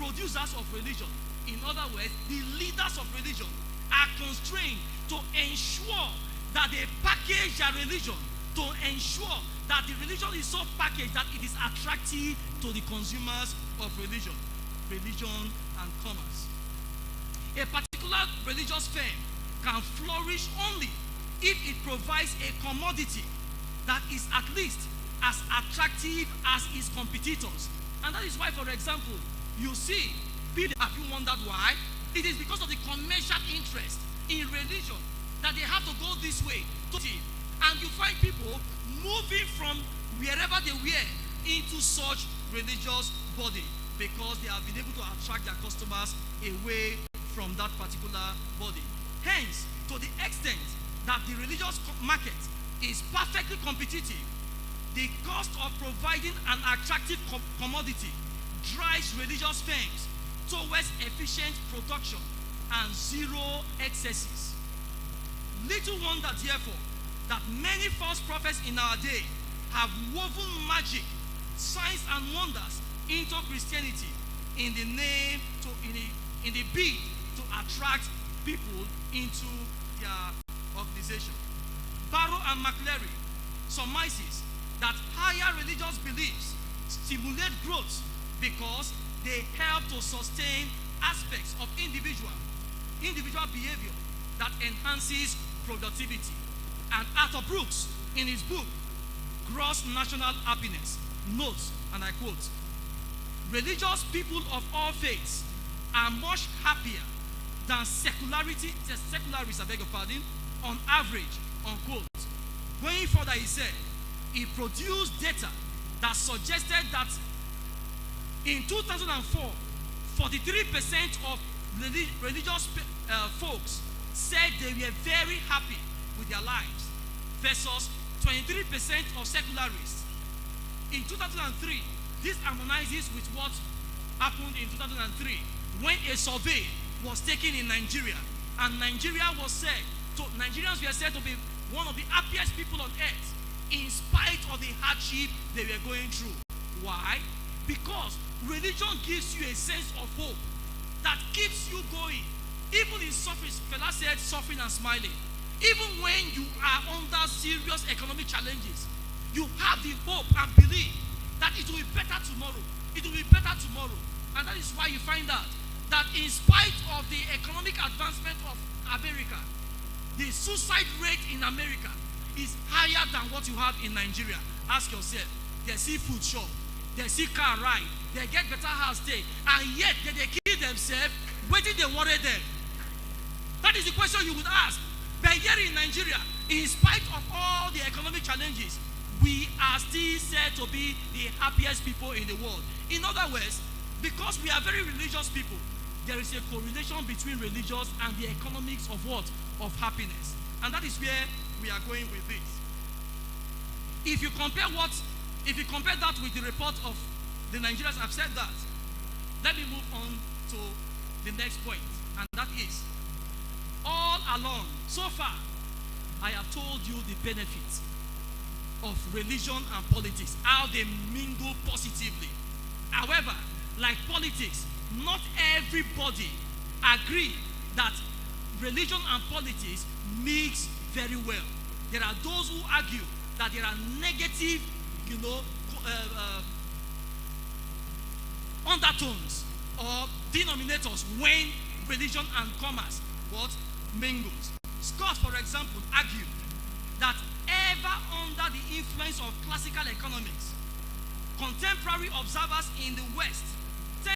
producers of religion, in other words, the leaders of religion, are constrained to ensure that they package their religion, to ensure that the religion is so packaged that it is attractive to the consumers of religion and commerce. A particular religious firm can flourish only if it provides a commodity that is at least as attractive as its competitors. And that is why, for example, you see people, have you wondered why? It is because of the commercial interest in religion that they have to go this way. And you find people moving from wherever they were into such religious body because they have been able to attract their customers away from that particular body. Hence, to the extent that the religious market is perfectly competitive, the cost of providing an attractive commodity drives religious firms towards efficient production and zero excesses. Little wonder, therefore, that many false prophets in our day have woven magic, signs, and wonders into Christianity in the bid to attract people into their organization. Barrow and McCleary surmises that higher religious beliefs stimulate growth because they help to sustain aspects of individual behavior that enhances productivity. And Arthur Brooks, in his book, Gross National Happiness, notes, and I quote, religious people of all faiths are much happier than secularists, I beg your pardon, on average, unquote. Going further, he said, he produced data that suggested that in 2004, 43% of religious folks said they were very happy with their lives versus 23% of secularists. In 2003, this harmonizes with what happened in 2003 when a survey was taken in Nigeria, and Nigerians were said to be one of the happiest people on earth in spite of the hardship they were going through. Why? Because religion gives you a sense of hope that keeps you going. Even in suffering, fella said, suffering and smiling. Even when you are under serious economic challenges, you have the hope and belief that it will be better tomorrow. It will be better tomorrow. And that is why you find out that in spite of the economic advancement of America, the suicide rate in America is higher than what you have in Nigeria. Ask yourself, they see food shop, they see car ride, they get better house stay, and yet they kill themselves, waiting they worry them. That is the question you would ask. But here in Nigeria, in spite of all the economic challenges, we are still said to be the happiest people in the world. In other words, because we are very religious people, there is a correlation between religious and the economics of what? Of happiness. And that is where we are going with this. If you compare that with the report of the Nigerians, I've said that. Let me move on to the next point, and that is, all along, so far, I have told you the benefits of religion and politics, how they mingle positively. However, like politics, not everybody agree that religion and politics mix very well. There are those who argue that there are negative, undertones or denominators when religion and commerce mingles. Scott, for example, argued that ever under the influence of classical economics, contemporary observers in the West